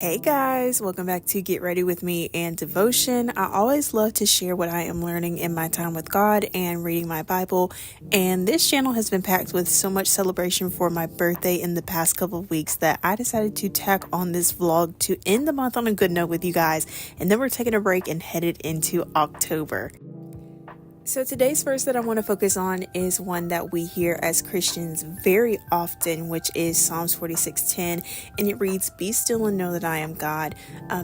Hey guys, welcome back to Get Ready with Me and Devotion. I always love to share what I am learning in my time with God and reading my Bible. And this channel has been packed with so much celebration for my birthday in the past couple of weeks that I decided to tack on this vlog to end the month on a good note with you guys. And then we're taking a break and headed into October. So today's verse that I want to focus on is one that we hear as Christians very often, which is Psalms 46:10, and it reads, "Be still and know that I am God."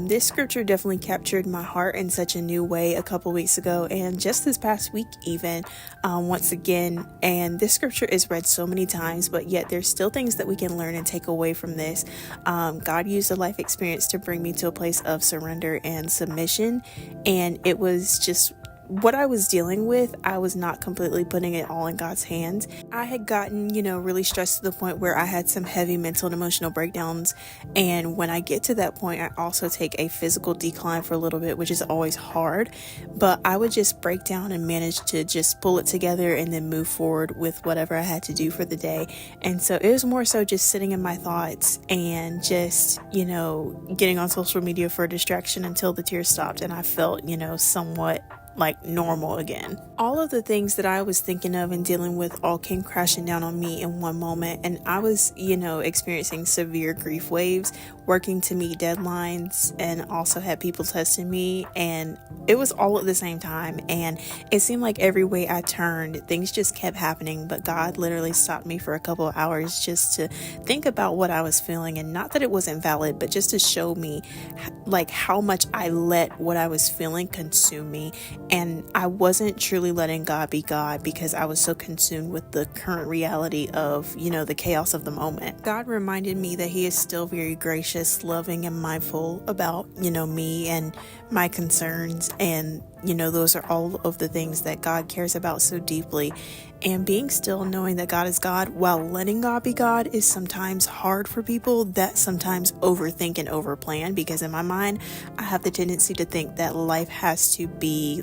This scripture definitely captured my heart in such a new way a couple weeks ago, and just this past week even, once again. And this scripture is read so many times, but yet there's still things that we can learn and take away from this. God used a life experience to bring me to a place of surrender and submission, and it was just what I was dealing with. I was not completely putting it all in God's hands. I had gotten, really stressed to the point where I had some heavy mental and emotional breakdowns. And when I get to that point, I also take a physical decline for a little bit, which is always hard. But I would just break down and manage to just pull it together and then move forward with whatever I had to do for the day. And so it was more so just sitting in my thoughts and just, getting on social media for a distraction until the tears stopped and I felt, somewhat like normal again. All of the things that I was thinking of and dealing with all came crashing down on me in one moment, and I was, experiencing severe grief waves, working to meet deadlines, and also had people testing me, and it was all at the same time. And it seemed like every way I turned, things just kept happening, but God literally stopped me for a couple of hours just to think about what I was feeling, and not that it wasn't valid, but just to show me like how much I let what I was feeling consume me. And I wasn't truly letting God be God because I was so consumed with the current reality of, the chaos of the moment. God reminded me that He is still very gracious, loving, and mindful about, me and my concerns. And, those are all of the things that God cares about so deeply. And being still, knowing that God is God while letting God be God is sometimes hard for people that sometimes overthink and overplan, because in my mind, I have the tendency to think that life has to be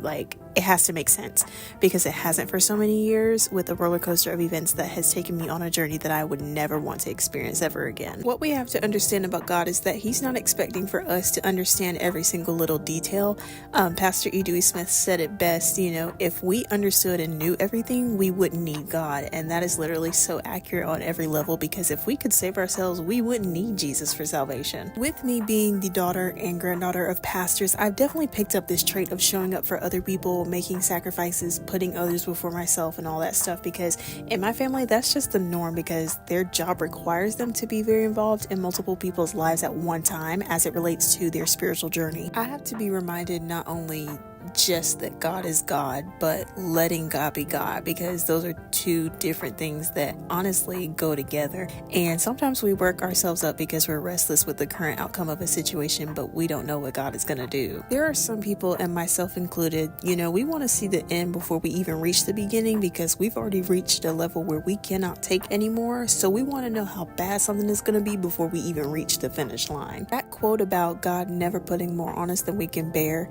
it has to make sense, because it hasn't for so many years, with a roller coaster of events that has taken me on a journey that I would never want to experience ever again. What we have to understand about God is that He's not expecting for us to understand every single little detail. Pastor E. Dewey Smith said it best, if we understood and knew everything, we wouldn't need God. And that is literally so accurate on every level, because if we could save ourselves, we wouldn't need Jesus for salvation. With me being the daughter and granddaughter of pastors, I've definitely picked up this trait of showing up for other people, making sacrifices, putting others before myself, and all that stuff, because in my family that's just the norm, because their job requires them to be very involved in multiple people's lives at one time as it relates to their spiritual journey. I have to be reminded not only just that God is God, but letting God be God, because those are two different things that honestly go together. And sometimes we work ourselves up because we're restless with the current outcome of a situation, but we don't know what God is going to do. There are some people, and myself included, we want to see the end before we even reach the beginning, because we've already reached a level where we cannot take anymore. So we want to know how bad something is going to be before we even reach the finish line. That quote about God never putting more on us than we can bear,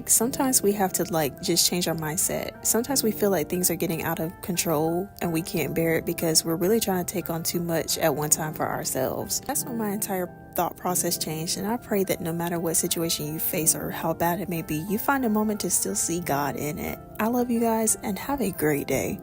sometimes we have to just change our mindset. Sometimes we feel like things are getting out of control and we can't bear it because we're really trying to take on too much at one time for ourselves. That's when my entire thought process changed, and I pray that no matter what situation you face or how bad it may be, you find a moment to still see God in it. I love you guys, and have a great day.